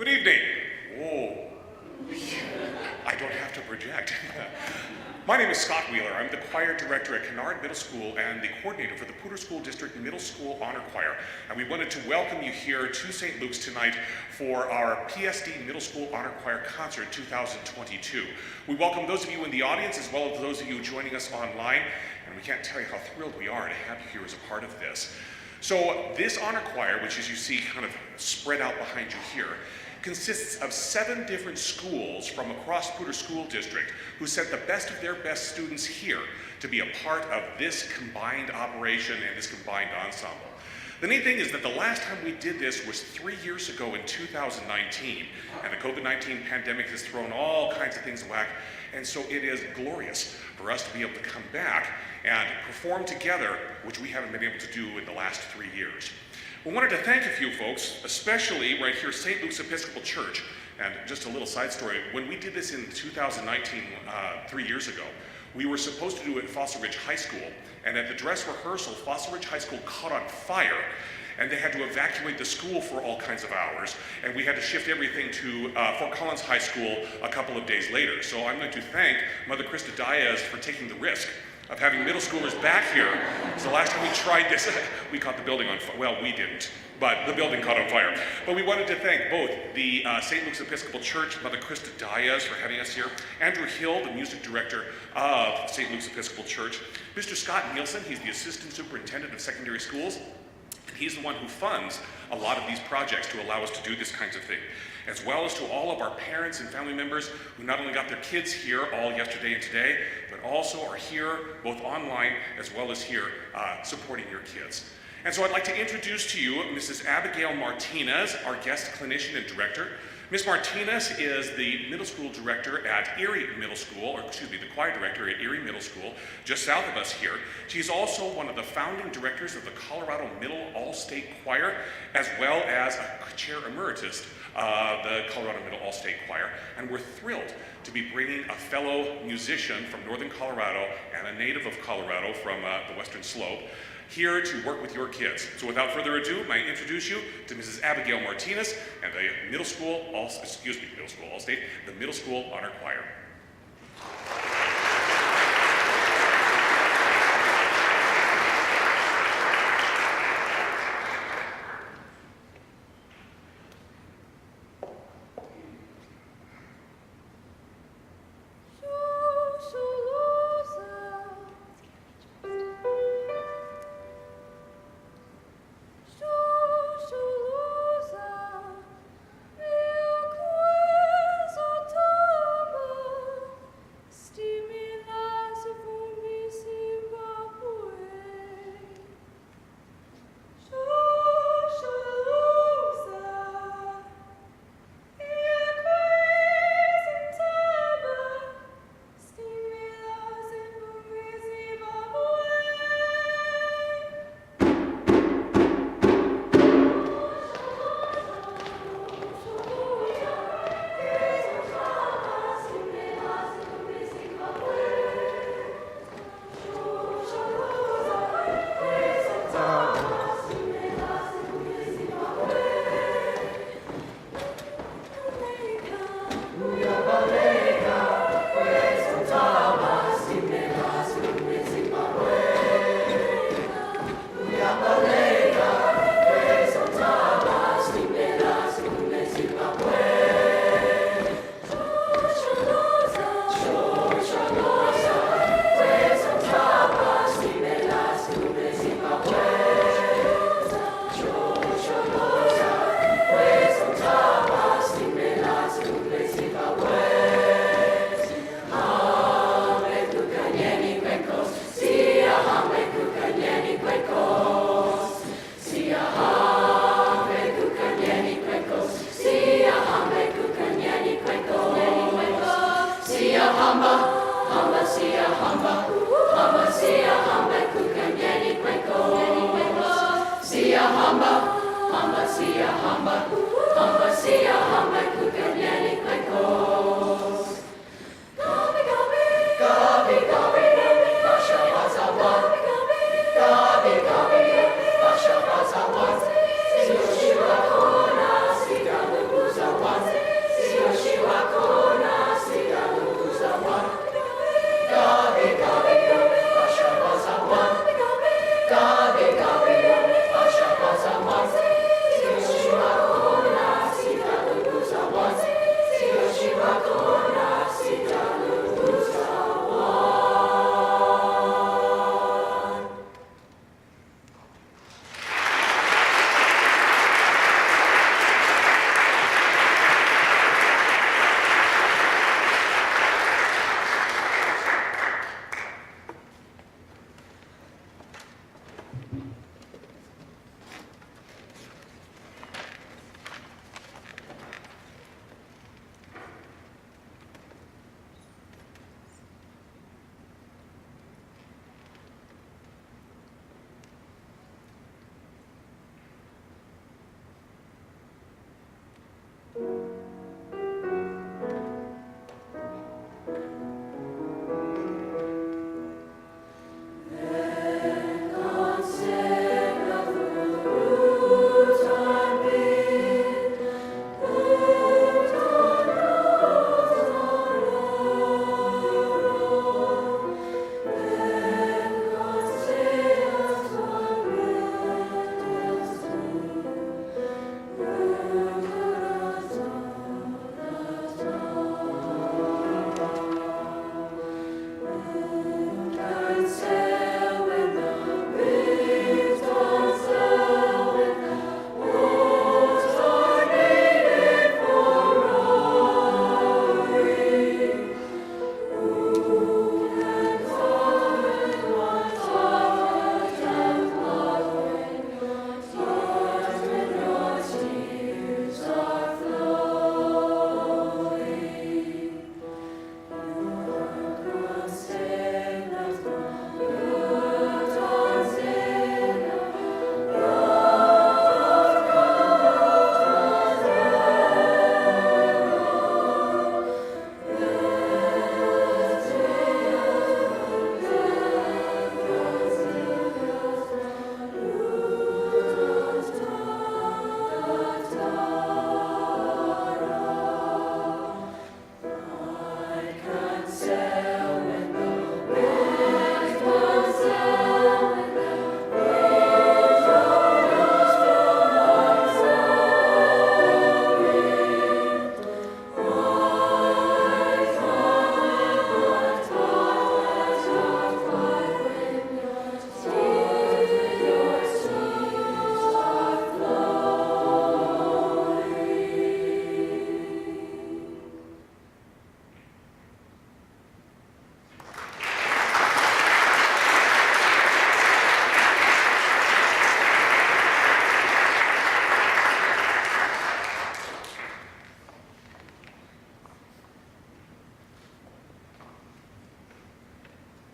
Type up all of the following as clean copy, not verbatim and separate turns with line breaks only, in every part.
Good evening. Whoa. I don't have to project. My name is Scott Wheeler. I'm the choir director at Kennard Middle School and the coordinator for the Poudre School District Middle School Honor Choir. And we wanted to welcome you here to St. Luke's tonight for our PSD Middle School Honor Choir Concert 2022. We welcome those of you in the audience as well as those of you joining us online. And we can't tell you how thrilled we are to have you here as a part of this. So this honor choir, which as you see kind of spread out behind you here, consists of 7 different schools from across Poudre School District who sent the best of their best students here to be a part of this combined operation and this combined ensemble. The neat thing is that the last time we did this was 3 years ago in 2019, and the COVID-19 pandemic has thrown all kinds of things whack, and so it is glorious for us to be able to come back and perform together, which we haven't been able to do in the last 3 years. We wanted to thank a few folks, especially right here, St. Luke's Episcopal Church. And just a little side story, when we did this in 2019, 3 years ago, we were supposed to do it at Fossil Ridge High School, and at the dress rehearsal, Fossil Ridge High School caught on fire, and they had to evacuate the school for all kinds of hours, and we had to shift everything to Fort Collins High School a couple of days later. So I'm going to thank Mother Krista Diaz for taking the risk of having middle schoolers back here. So the last time we tried this, we caught the building on fire. Well, we didn't, but the building caught on fire. But we wanted to thank both the St. Luke's Episcopal Church, Mother Krista Diaz for having us here, Andrew Hill, the music director of St. Luke's Episcopal Church, Mr. Scott Nielsen, he's the Assistant Superintendent of Secondary Schools, and he's the one who funds a lot of these projects to allow us to do this kinds of thing, as well as to all of our parents and family members who not only got their kids here all yesterday and today, but also are here both online as well as here supporting your kids. And so I'd like to introduce to you Mrs. Abigail Martinez, our guest clinician and director. Ms. Martinez is the middle school director at Erie Middle School, or excuse me, the choir director at Erie Middle School, just south of us here. She's also one of the founding directors of the Colorado Middle All-State Choir, as well as a chair emeritus of the Colorado Middle All-State Choir. And we're thrilled to be bringing a fellow musician from Northern Colorado and a native of Colorado from the Western Slope here to work with your kids. So without further ado, I introduce you to Mrs. Abigail Martinez and the Middle School All-State, the Middle School Honor Choir.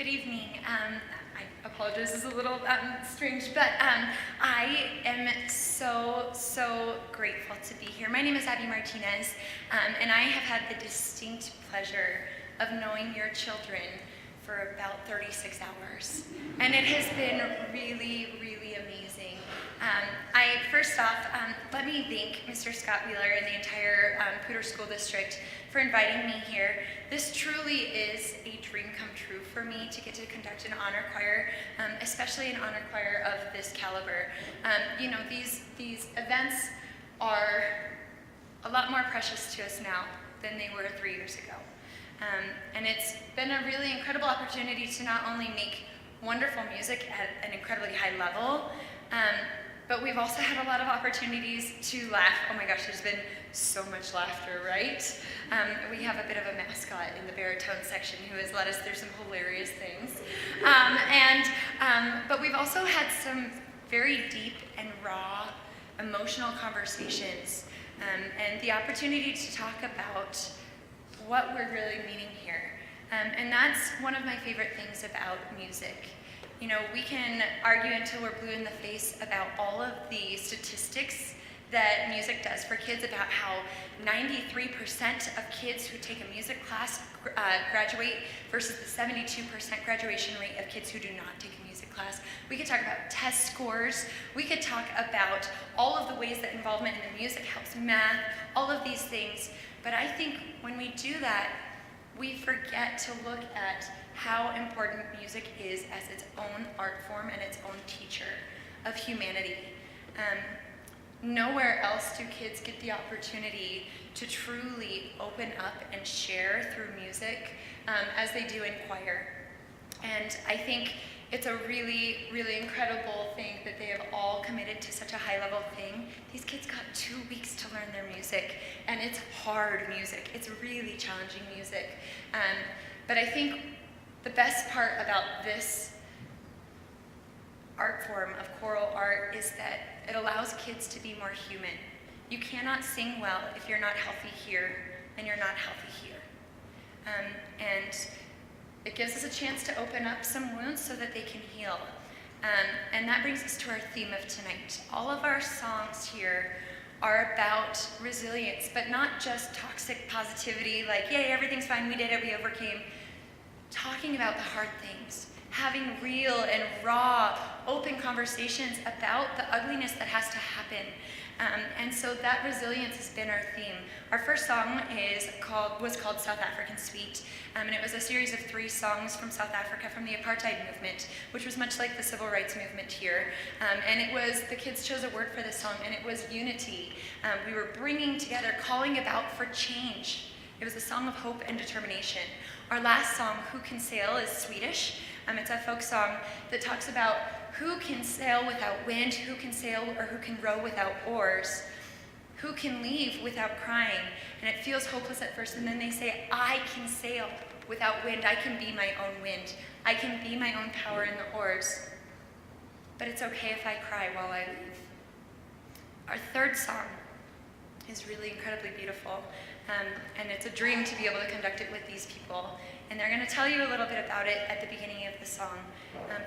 Good evening. I apologize, this is a little strange, but I am so grateful to be here. My name is Abby Martinez, and I have had the distinct pleasure of knowing your children for about 36 hours. And it has been really amazing. First off, let me thank Mr. Scott Wheeler and the entire Poudre School District for inviting me here. This truly is a dream come true for me to get to conduct an honor choir, especially an honor choir of this caliber. You know, these events are a lot more precious to us now than they were 3 years ago. And it's been a really incredible opportunity to not only make wonderful music at an incredibly high level, but we've also had a lot of opportunities to laugh. Oh my gosh, there's been so much laughter, right? We have a bit of a mascot in the baritone section who has led us through some hilarious things. But we've also had some very deep and raw emotional conversations, and the opportunity to talk about what we're really meaning here. And that's one of my favorite things about music. You know, we can argue until we're blue in the face about all of the statistics that music does for kids, about how 93% of kids who take a music class graduate versus the 72% graduation rate of kids who do not take a music class. We could talk about test scores. We could talk about all of the ways that involvement in the music helps math, all of these things. But I think when we do that, we forget to look at how important music is as its own art form and its own teacher of humanity. Nowhere else do kids get the opportunity to truly open up and share through music as they do in choir. And I think it's a really incredible thing that they have all committed to such a high-level thing. These kids got 2 weeks to learn their music, and it's hard music. It's really challenging music. But I think the best part about this art form of choral art is that it allows kids to be more human. You cannot sing well if you're not healthy here, and you're not healthy here. And it gives us a chance to open up some wounds so that they can heal. And that brings us to our theme of tonight. All of our songs here are about resilience, but not just toxic positivity, like, yay, everything's fine, we did it, we overcame. Talking about the hard things, having real and raw, open conversations about the ugliness that has to happen. And so that resilience has been our theme. Our first song was called South African Suite, and it was a series of 3 songs from South Africa from the apartheid movement, which was much like the civil rights movement here. And it was, the kids chose a word for this song, and it was unity. We were bringing together, calling about for change. It was a song of hope and determination. Our last song, Who Can Sail, is Swedish. It's a folk song that talks about who can sail without wind, who can sail or who can row without oars, who can leave without crying. And it feels hopeless at first, and then they say, I can sail without wind. I can be my own wind. I can be my own power in the oars. But it's okay if I cry while I leave. Our third song is really incredibly beautiful. And it's a dream to be able to conduct it with these people. And they're going to tell you a little bit about it at the beginning of the song.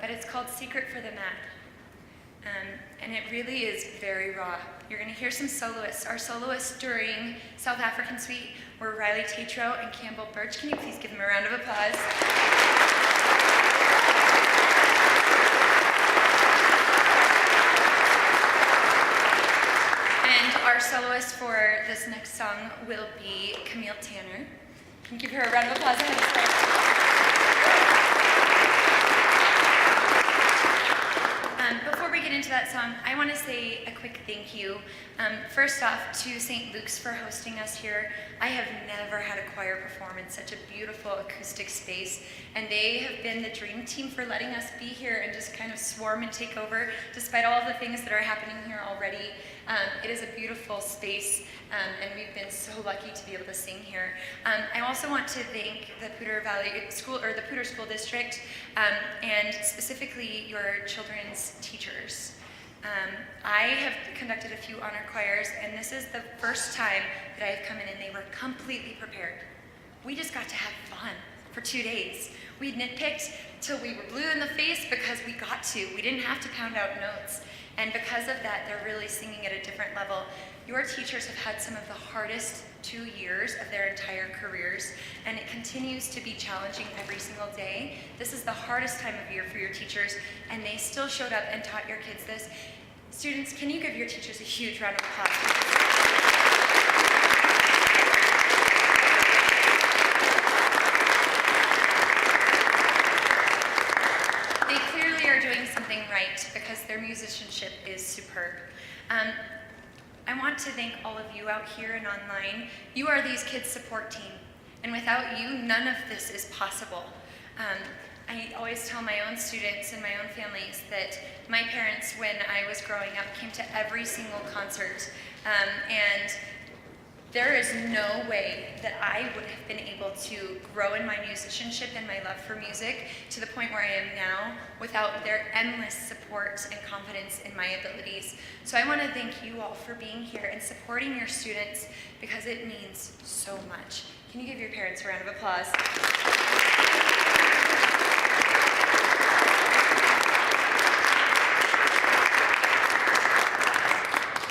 But it's called Secret for the Map. And it really is very raw. You're going to hear some soloists. Our soloists during South African Suite were Riley Tatro and Campbell Birch. Can you please give them a round of applause? Our soloist for this next song will be Camille Tanner. Can you give her a round of applause ahead of time? Before we get into that song, I want to say a quick thank you. First off, to St. Luke's for hosting us here. I have never had a choir perform in such a beautiful acoustic space, and they have been the dream team for letting us be here and just kind of swarm and take over, despite all of the things that are happening here already. It is a beautiful space, and we've been so lucky to be able to sing here. I also want to thank the Poudre Valley School, or the Poudre School District, and specifically your children's teachers. I have conducted a few honor choirs, and this is the first time that I have come in and they were completely prepared. We just got to have fun for 2 days. We nitpicked till we were blue in the face because we got to. We didn't have to pound out notes. And because of that, they're really singing at a different level. Your teachers have had some of the hardest 2 years of their entire careers, and it continues to be challenging every single day. This is the hardest time of year for your teachers, and they still showed up and taught your kids this. Students, can you give your teachers a huge round of applause? They clearly are doing something right because their musicianship is superb. I want to thank all of you out here and online. You are these kids' support team, and without you, none of this is possible. I always tell my own students and my own families that my parents, when I was growing up, came to every single concert, and there is no way that I would have been able to grow in my musicianship and my love for music to the point where I am now without their endless support and confidence in my abilities. So I want to thank you all for being here and supporting your students because it means so much. Can you give your parents a round of applause?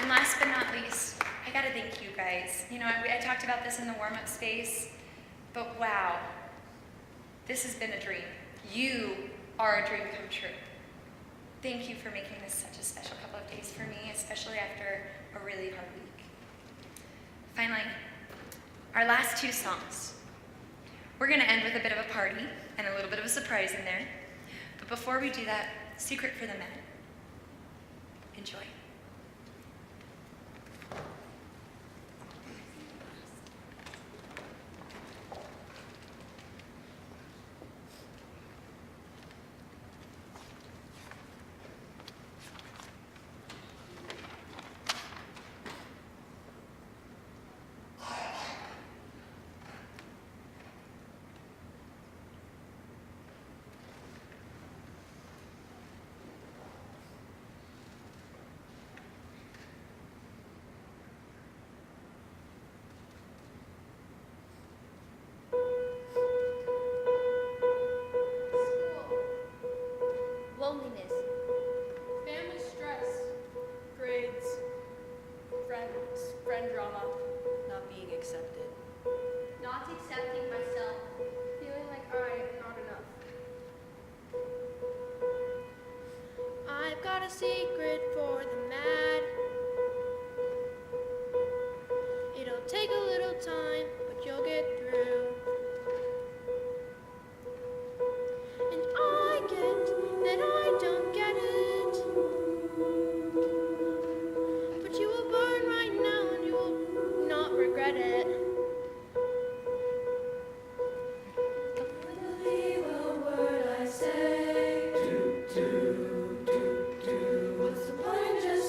And last but not least, I gotta thank you guys. You know, I talked about this in the warm-up space, but wow, this has been a dream. You are a dream come true. Thank you for making this such a special couple of days for me, especially after a really hard week. Finally, our last 2 songs. We're gonna end with a bit of a party and a little bit of a surprise in there. But before we do that, secret for the men. Enjoy.
Loneliness, family stress, grades, friends, friend drama, not being accepted, not accepting myself, feeling like I am not enough. I've got a secret for the mad. It'll take a little time, but you'll get through. And I get that I don't get it, but you will burn right now and you will not regret it. Don't believe a word I say. What's the point of just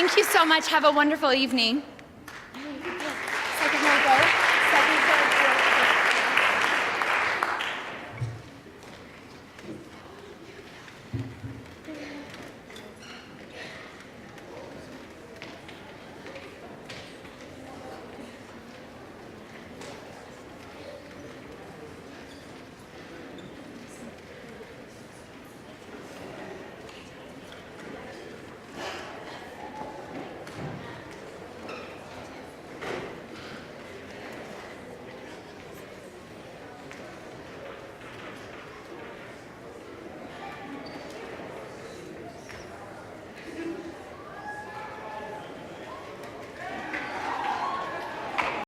Thank you so much. Have a wonderful evening.